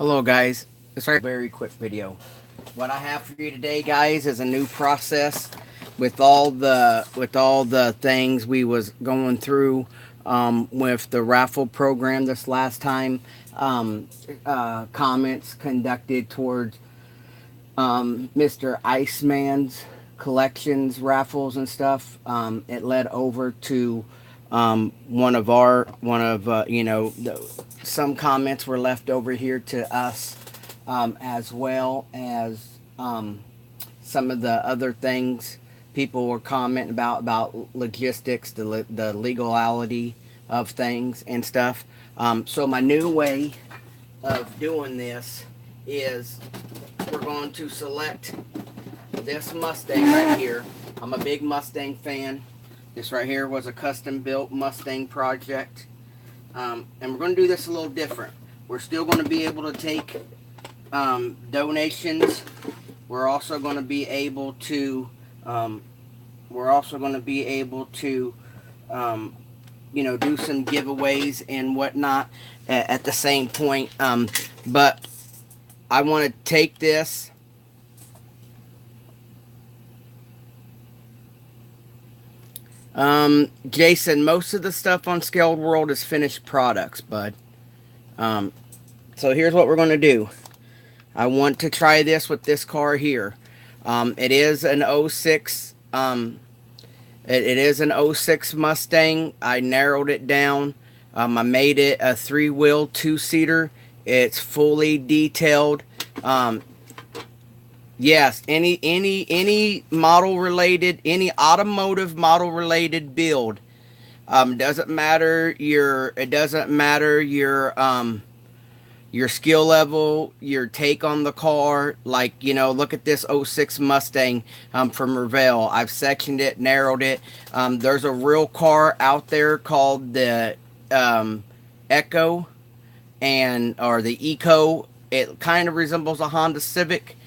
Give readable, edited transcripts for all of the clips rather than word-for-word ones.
Hello guys, it's a very quick video. What I have for you today, guys, is a new process with all the things we was going through with the raffle program this last time. Comments conducted towards Mr. Iceman's collections raffles and stuff. It led over to some comments were left over here to us, as well as some of the other things people were commenting about logistics, the legality of things and stuff. So my new way of doing this is we're going to select this Mustang right here. I'm a big Mustang fan. This right here was a custom built Mustang project. And we're going to do this a little different. We're still going to be able to take donations. We're also going to be able to do some giveaways and whatnot at the same point. But I want to take this. Jason, most of the stuff on Scaled World is finished products, bud. So here's what we're going to do. I want to try this with this car here. It is an '06. It is an '06 Mustang. I narrowed it down. I made it a 3-wheel 2-seater. It's fully detailed. Yes, any model related, any automotive model related build. Doesn't matter your skill level, your take on the car. Like, look at this '06 Mustang from Revell. I've sectioned it, narrowed it. There's a real car out there called the Echo or the Eco. It kind of resembles a Honda Civic.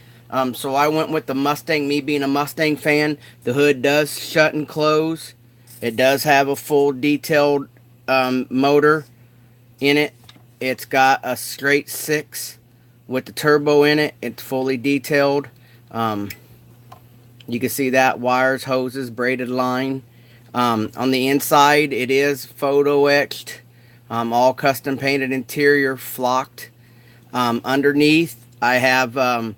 So I went with the Mustang, me being a Mustang fan. The hood does shut and close. It does have a full detailed motor in it. It's got a straight 6 with the turbo in it. It's fully detailed. You can see that. Wires, hoses, braided line. On the inside, it is photo etched. All custom painted interior, flocked. Underneath, I have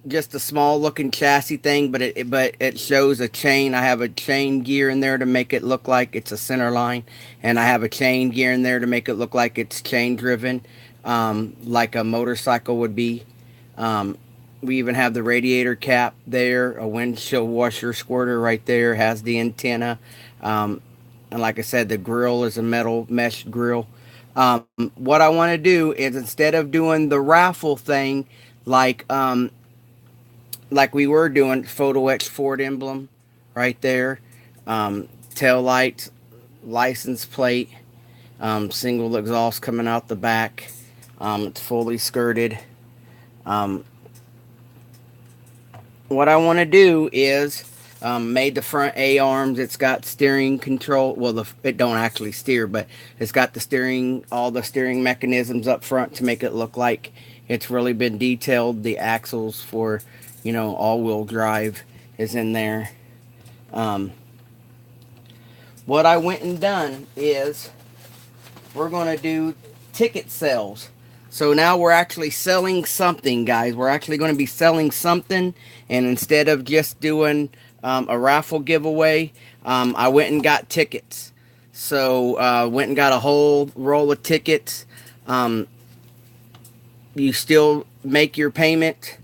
just a small looking chassis thing, but it shows a chain. I have a chain gear in there to make it look like it's a center line, and I have a chain gear in there to make it look like it's chain driven, like a motorcycle would be. We even have the radiator cap there, a windshield washer squirter right there, has the antenna, and like I said, the grill is a metal mesh grill. What I want to do is, instead of doing the raffle thing, like we were doing, photo etched Ford emblem right there, tail lights, license plate, single exhaust coming out the back. It's fully skirted. What I want to do is made the front A-arms. It's got steering control. Well, it don't actually steer, but it's got all the steering mechanisms up front to make it look like it's really been detailed. The axles for all-wheel drive is in there. What I went and done is we're going to do ticket sales. So now we're actually selling something, guys. We're actually going to be selling something, and instead of just doing a raffle giveaway, I went and got tickets. So went and got a whole roll of tickets. You still make your payment.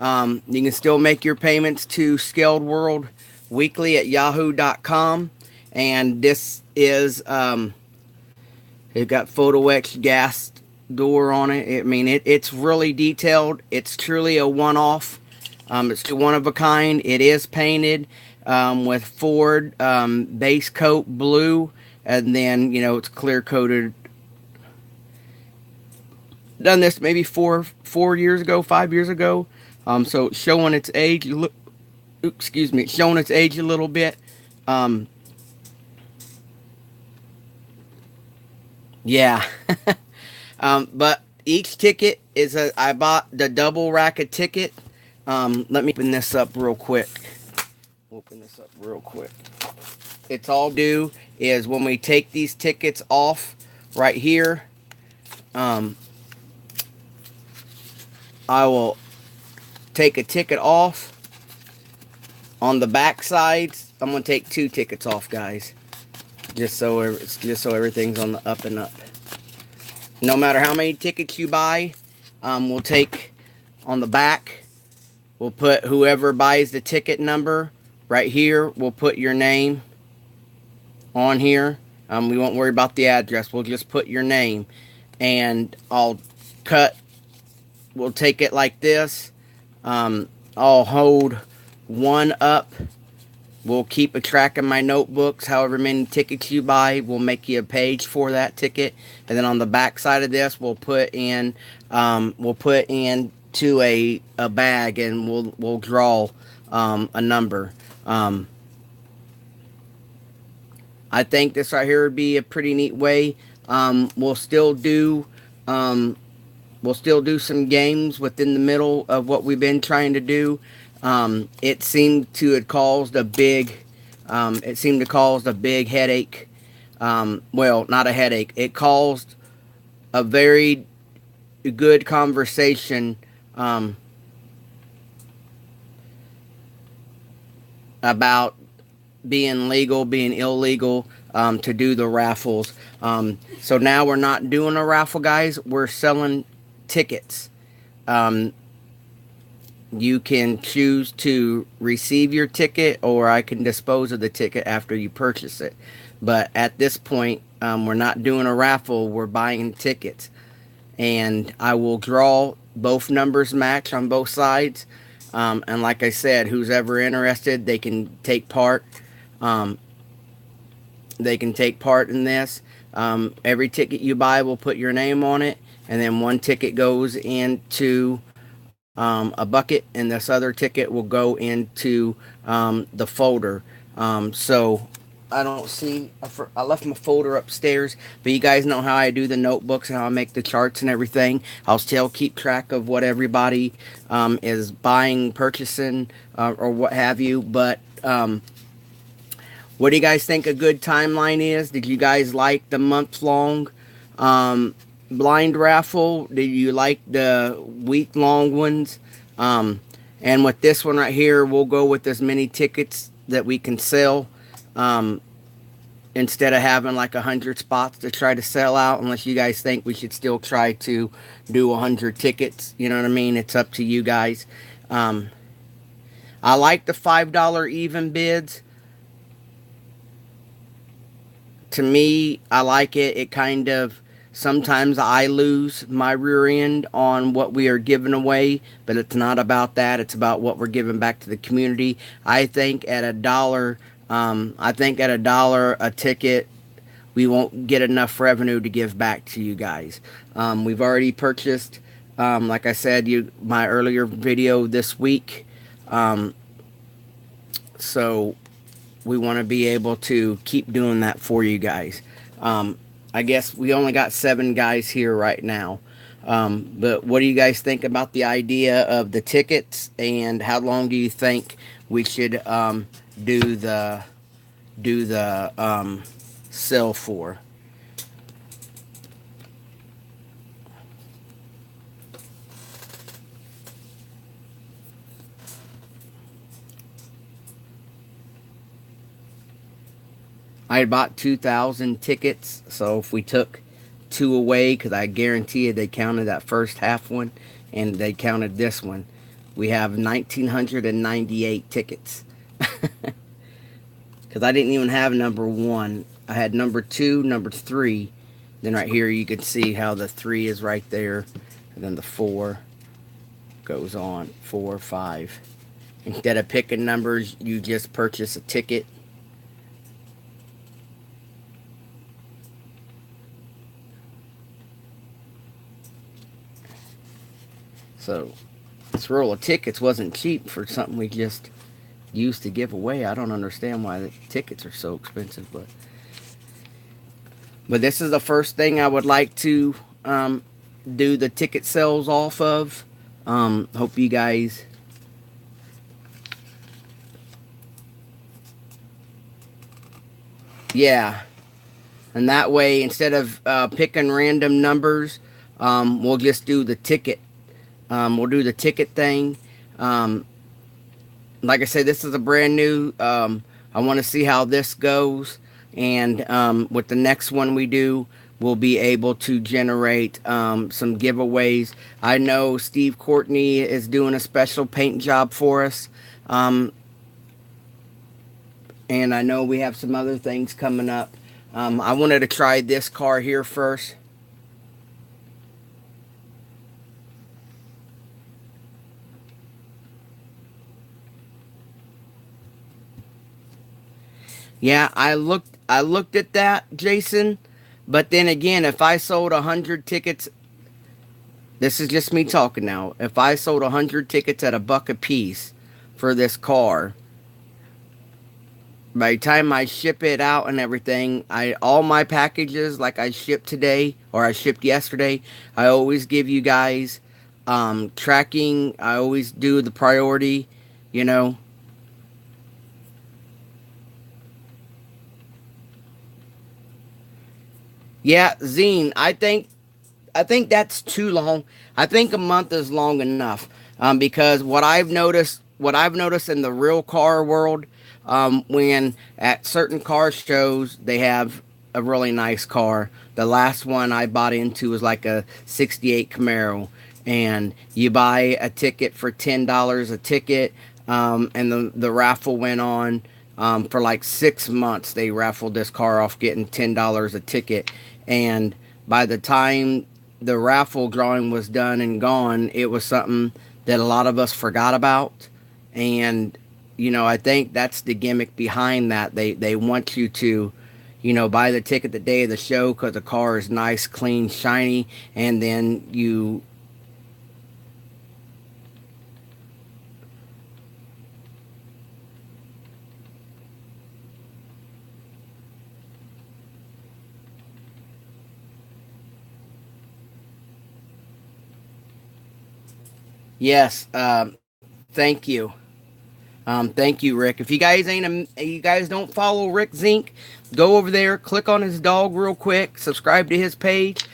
You can still make your payments to Scaled World Weekly at yahoo.com. And this is, it got photo etched gas door on it. I mean, it's really detailed. It's truly a one-off. It's one of a kind. It is painted with Ford base coat blue. And then, it's clear coated. Done this maybe 4 years ago, 5 years ago. So it's showing its age. It's showing its age a little bit. Yeah. But each ticket is I bought the double rack of ticket. Let me open this up real quick. It's all due is when we take these tickets off right here. I will take a ticket off on the back sides. I'm gonna take 2 tickets off, guys, just so everything's on the up and up. No matter how many tickets you buy, we'll take on the back. We'll put whoever buys the ticket number right here. We'll put your name on here. We won't worry about the address. We'll just put your name, and I'll cut. We'll take it like this. I'll hold one up. We'll keep a track of my notebooks. However many tickets you buy, we'll make you a page for that ticket. And then on the back side of this, we'll put in to a bag, and we'll draw a number. I think this right here would be a pretty neat way. We'll still do some games within the middle of what we've been trying to do. It seemed to have caused a big headache. Well, not a headache. It caused a very good conversation about being legal, being illegal, to do the raffles. So now we're not doing a raffle, guys. We're selling tickets. You can choose to receive your ticket, or I can dispose of the ticket after you purchase it. But at this point, we're not doing a raffle. We're buying tickets. And I will draw both numbers match on both sides. And like I said, who's ever interested, they can take part. They can take part in this. Every ticket you buy will put your name on it, and then one ticket goes into a bucket, and this other ticket will go into the folder. So I don't see, I left my folder upstairs, but you guys know how I do the notebooks and how I make the charts and everything. I'll still keep track of what everybody is buying, purchasing, or what have you. But what do you guys think a good timeline is? Did you guys like the month-long blind raffle? Did you like the week-long ones? And with this one right here, we'll go with as many tickets that we can sell, instead of having like 100 spots to try to sell out. Unless you guys think we should still try to do 100 tickets, you know what I mean? It's up to you guys. I like the $5 even bids. To me, I like it. It kind of, sometimes I lose my rear end on what we are giving away, but it's not about that. It's about what we're giving back to the community. I think at $1, a ticket, we won't get enough revenue to give back to you guys. We've already purchased, like I said, my earlier video this week. So we want to be able to keep doing that for you guys. I guess we only got 7 guys here right now. But what do you guys think about the idea of the tickets, and how long do you think we should do the sell for? I had bought 2,000 tickets, so if we took 2 away, because I guarantee you they counted that first half one, and they counted this one, we have 1,998 tickets. Because I didn't even have number 1. I had number 2, number 3. Then right here you can see how the 3 is right there, and then the 4 goes on, 4, 5. Instead of picking numbers, you just purchase a ticket. So this roll of tickets wasn't cheap for something we just used to give away. I don't understand why the tickets are so expensive, but this is the first thing I would like to do the ticket sales off of. Hope you guys. Yeah. And that way, instead of picking random numbers, we'll just do the ticket. We'll do the ticket thing. Um, like I said, this is a brand new. I want to see how this goes. And with the next one we do, we'll be able to generate some giveaways. I know Steve Courtney is doing a special paint job for us. Um, and I know we have some other things coming up. I wanted to try this car here first. Yeah, I looked at that, Jason. But then again, if I sold 100 tickets, this is just me talking now. If I sold 100 tickets at $1 a piece for this car, by the time I ship it out and everything, I all my packages like I shipped today or I shipped yesterday, I always give you guys tracking. I always do the priority, you know. Yeah, Zine, I think that's too long. I think a month is long enough. Because what I've noticed in the real car world, when at certain car shows they have a really nice car. The last one I bought into was like a '68 Camaro, and you buy a ticket for $10 a ticket, and the raffle went on. For like 6 months, they raffled this car off, getting $10 a ticket, and by the time the raffle drawing was done and gone, it was something that a lot of us forgot about. And I think that's the gimmick behind that. They want you to, buy the ticket the day of the show because the car is nice, clean, shiny, and then you. Yes, thank you. Thank you, Rick. If you guys don't follow Rick Zink, go over there, click on his dog real quick, subscribe to his page.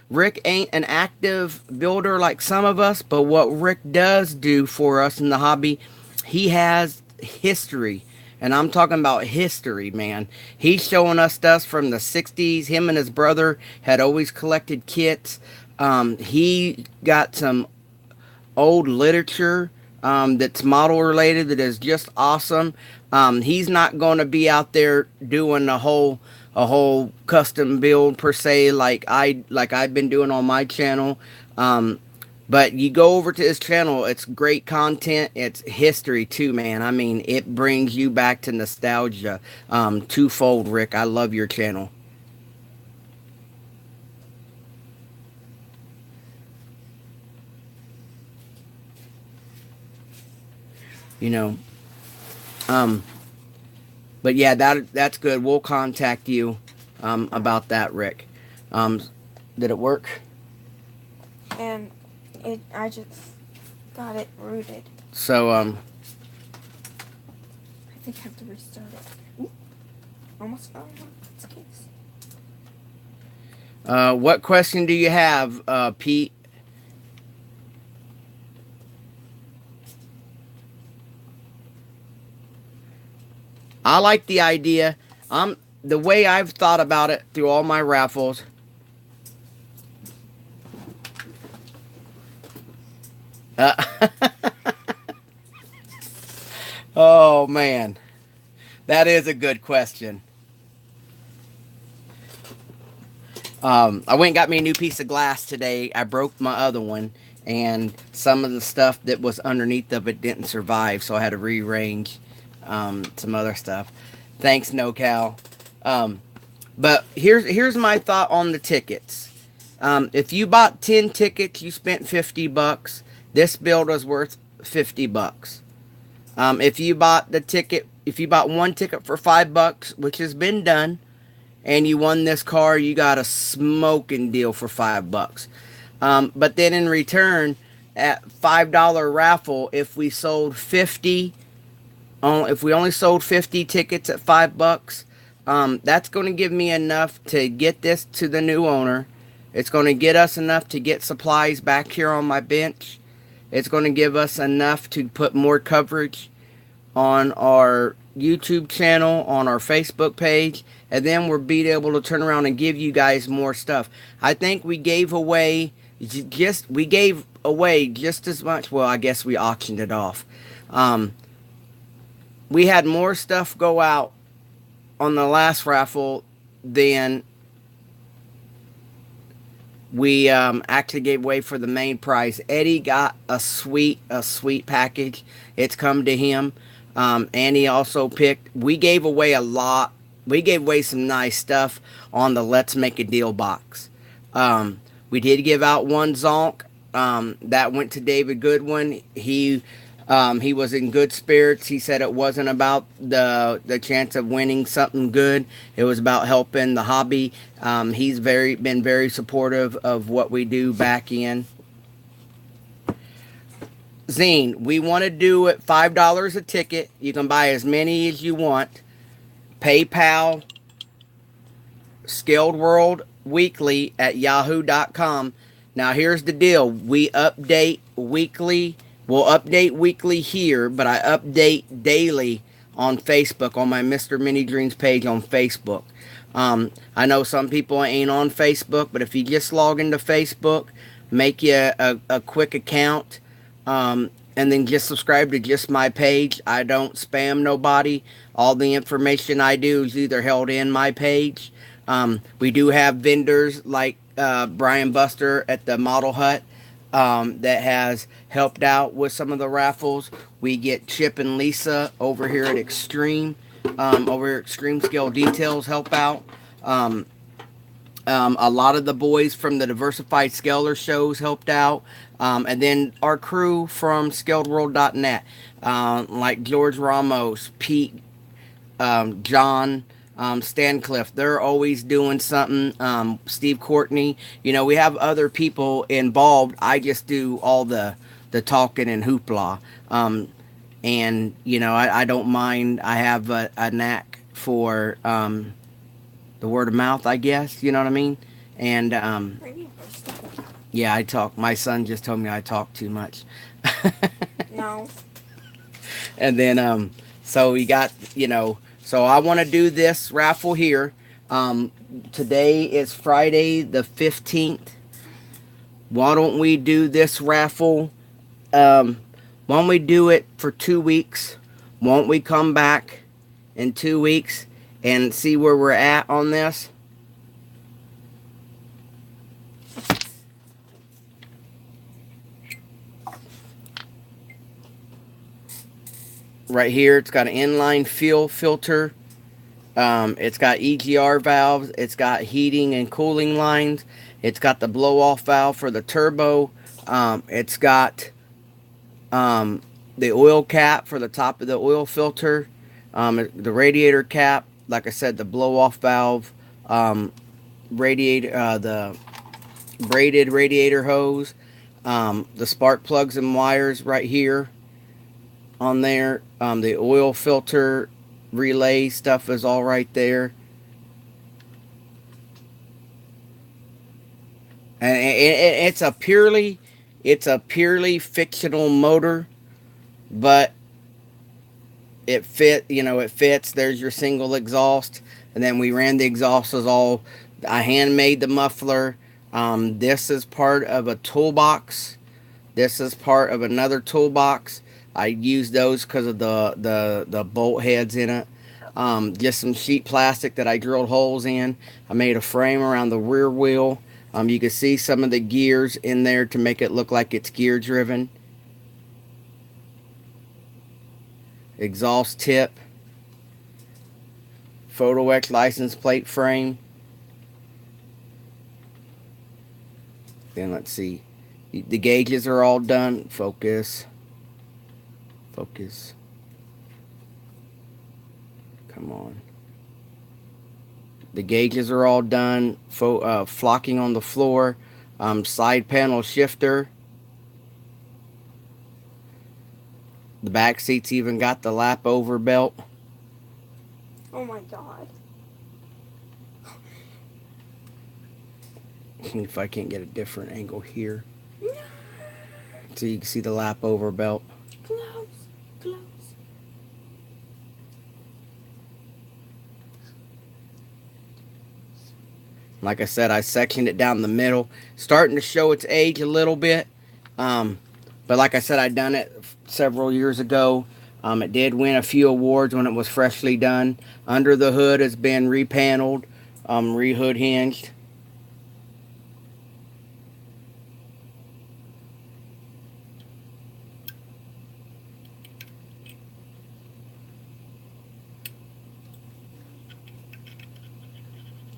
Rick ain't an active builder like some of us, but what Rick does do for us in the hobby, he has history. And I'm talking about history, man. He's showing us stuff from the 60s. Him and his brother had always collected kits. He got some old literature that's model related that is just awesome. He's not going to be out there doing a whole custom build per se like I've been doing on my channel. But you go over to his channel, it's great content. It's history too, man. I mean, it brings you back to nostalgia twofold, Rick. I love your channel. You know, um, but yeah, that's good. We'll contact you about that, Rick. Um, did it work? And I just got it rooted. So I think I have to restart it. Ooh, almost fell off its case. what question do you have, Pete? I like the idea. The way I've thought about it through all my raffles. Uh, oh man, that is a good question. I went and got me a new piece of glass today. I broke my other one, and some of the stuff that was underneath of it didn't survive, so I had to rearrange some other stuff. Thanks, NoCal. Um, but here's my thought on the tickets. If you bought 10 tickets, you spent $50. This build was worth $50. If you bought one ticket for $5, which has been done, and you won this car, you got a smoking deal for $5. But then in return, at $5 raffle, if we sold 50, if we only sold 50 tickets at $5, that's going to give me enough to get this to the new owner. It's going to get us enough to get supplies back here on my bench. It's going to give us enough to put more coverage on our YouTube channel, on our Facebook page, and then we'll be able to turn around and give you guys more stuff. I think we gave away just as much. Well, I guess we auctioned it off. We had more stuff go out on the last raffle than we actually gave away for the main prize. Eddie got a sweet package. It's come to him. And he also picked, we gave away a lot. We gave away some nice stuff on the Let's Make a Deal box. We did give out one Zonk. That went to David Goodwin. He was in good spirits. He said it wasn't about the chance of winning something good. It was about helping the hobby. He's been very supportive of what we do back in. Zine, we want to do it $5 a ticket. You can buy as many as you want. PayPal, scaledworldweekly@yahoo.com. Now here's the deal. We update weekly. We'll update weekly here, but I update daily on Facebook, on my Mr. Mini Dreams page on Facebook. I know some people ain't on Facebook, but if you just log into Facebook, make you a quick account, and then just subscribe to just my page. I don't spam nobody. All the information I do is either held in my page. We do have vendors like Brian Buster at the Model Hut that has helped out with some of the raffles. We get Chip and Lisa over here at Extreme. Over here at Extreme Scale Details help out. A lot of the boys from the Diversified Scaler shows helped out. And then our crew from ScaledWorld.net, like George Ramos, Pete, John, Stancliffe, they're always doing something. Steve Courtney, we have other people involved. I just do all the talking and hoopla. And, I don't mind. I have a knack for the word of mouth, I guess. You know what I mean? And yeah, I talk. My son just told me I talk too much. No. And then, so we got, so I want to do this raffle here. Today is Friday the 15th. Why don't we do this raffle? Why don't we do it for 2 weeks? Won't we come back in 2 weeks and see where we're at on this? Right here, it's got an inline fuel filter. It's got EGR valves. It's got heating and cooling lines. It's got the blow-off valve for the turbo. It's got the oil cap for the top of the oil filter. The radiator cap. Like I said, the blow-off valve. Radiator, the braided radiator hose. The spark plugs and wires right here. On there, the oil filter relay stuff is all right there, and it's a purely fictional motor, but it fits. There's your single exhaust, and then we ran the exhaust as all. I handmade the muffler. This is part of a toolbox. This is part of another toolbox. I used those because of the bolt heads in it. Just some sheet plastic that I drilled holes in. I made a frame around the rear wheel. You can see some of the gears in there to make it look like it's gear driven. Exhaust tip. Photo X license plate frame. Then let's see. The gauges are all done. Focus. Come on. The gauges are all done. Flocking on the floor. Side panel shifter. The back seats even got the lap over belt. Oh my god. If I can't get a different angle here. No. So you can see the lap over belt. Close. Close. Like I said, I sectioned it down the middle. Starting to show its age a little bit. But like I said, I done it several years ago. It did win a few awards when it was freshly done. Under the hood has been repaneled, re-hood hinged.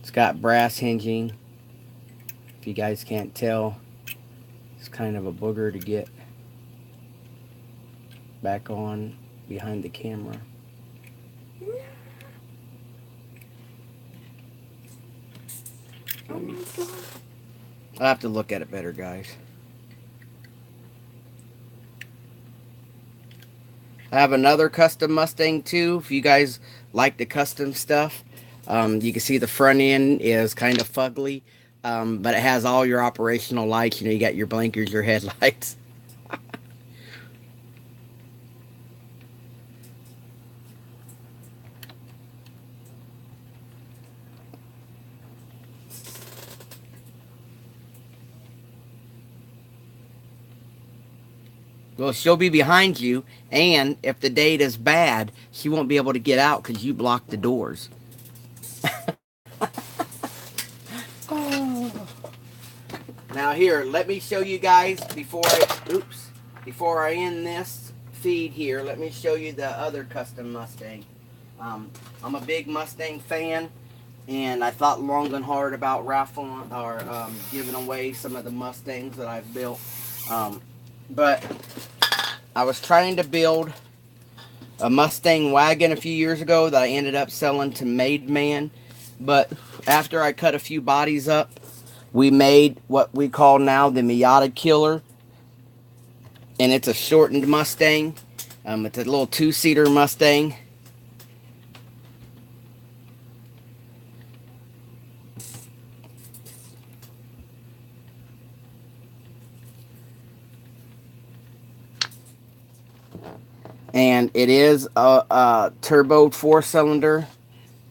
It's got brass hinging. If you guys can't tell, it's kind of a booger to get back on behind the camera. Oh my god. I'll have to look at it better, guys. I have another custom Mustang too. If you guys like the custom stuff, you can see the front end is kind of fugly, but it has all your operational lights. You know, you got your blinkers, your headlights. Well, she'll be behind you, and if the date is bad, she won't be able to get out because you blocked the doors. Now here, let me show you guys before I end this feed here. Let me show you the other custom Mustang. I'm a big Mustang fan, and I thought long and hard about raffling or giving away some of the Mustangs that I've built. But I was trying to build a Mustang wagon a few years ago that I ended up selling to Made Man. But after I cut a few bodies up, we made what we call now the Miata Killer. And it's a shortened Mustang. It's a little two-seater Mustang. And it is a turbo 4-cylinder.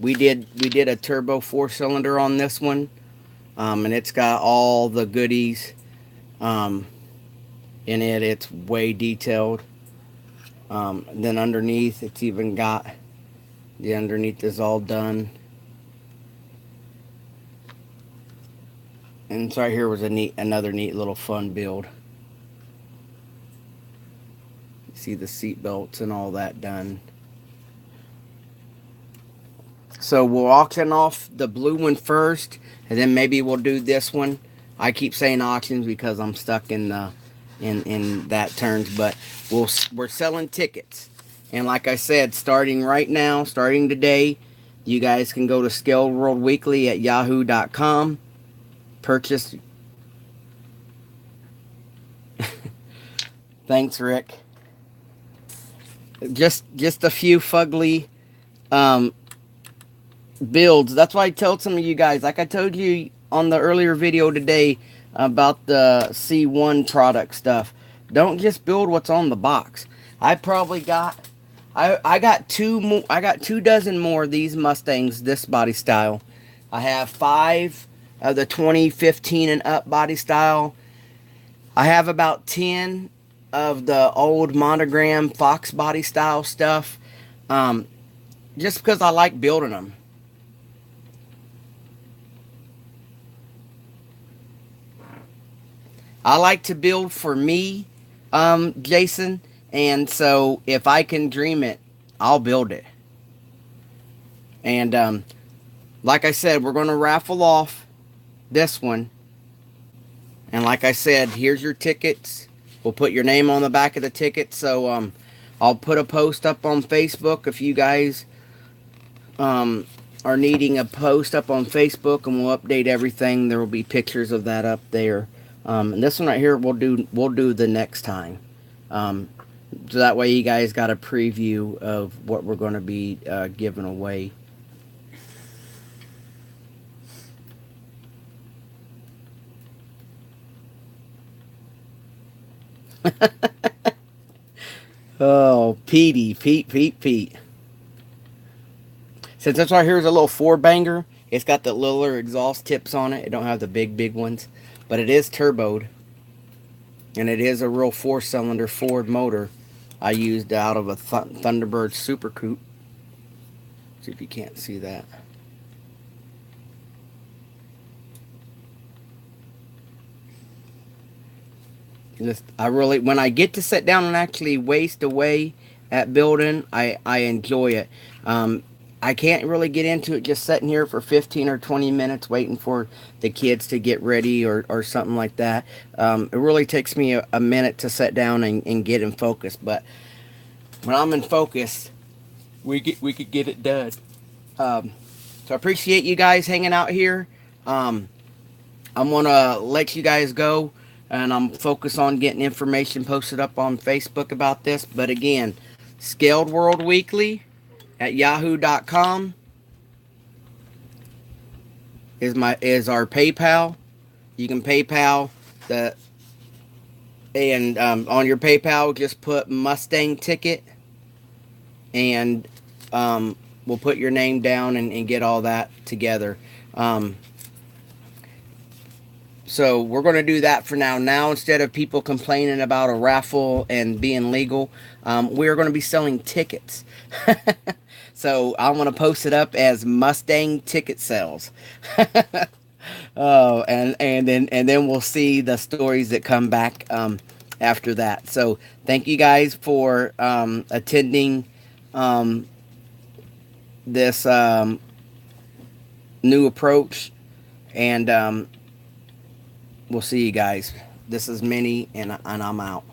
We did a turbo 4-cylinder on this one, and it's got all the goodies in it. It's way detailed. Then underneath, it's even got the underneath is all done. And so right here was another neat little fun build. See the seat belts and all that done. So we'll auction off the blue one first, and then maybe we'll do this one. I keep saying auctions because I'm stuck in the in that terms, but we're selling tickets. And like I said, starting right now, starting today, you guys can go to Scale World Weekly at yahoo.com, purchase. Thanks, Rick. Just a few fugly builds. That's why I told some of you guys, like I told you on the earlier video today about the C1 product stuff. Don't just build what's on the box. I probably got I got 2 dozen more of these Mustangs this body style. I have 5 of the 2015 and up body style. I have about 10 of the old Monogram Fox body style stuff, just because I like building them. I like to build for me, Jason, and so if I can dream it, I'll build it. And like I said, we're going to raffle off this one. And like I said, here's your tickets. We'll put your name on the back of the ticket. So I'll put a post up on Facebook if you guys are needing a post up on Facebook, and we'll update everything. There will be pictures of that up there. And this one right here we'll do the next time. So that way you guys got a preview of what we're going to be giving away. Oh, Pete. Since this right here is a little four banger, it's got the littler exhaust tips on it. It don't have the big ones, but it is turboed, and it is a real 4-cylinder Ford motor. I used out of a Thunderbird Super Coupe. See if you can't see that. When I get to sit down and actually waste away at building, I enjoy it. I can't really get into it just sitting here for 15 or 20 minutes waiting for the kids to get ready or something like that. It really takes me a minute to sit down and get in focus. But when I'm in focus, we could get it done. So I appreciate you guys hanging out here. I'm gonna let you guys go, and I'm focused on getting information posted up on Facebook about this. But again, Scaled World Weekly at yahoo.com is our PayPal. You can PayPal on your PayPal just put Mustang Ticket, and we'll put your name down and get all that together. So we're going to do that for now. Now, instead of people complaining about a raffle and being legal, we're going to be selling tickets. So I want to post it up as Mustang Ticket Sales. Oh, and then we'll see the stories that come back after that. So thank you guys for attending this new approach, and we'll see you guys. This is Minnie, and I'm out.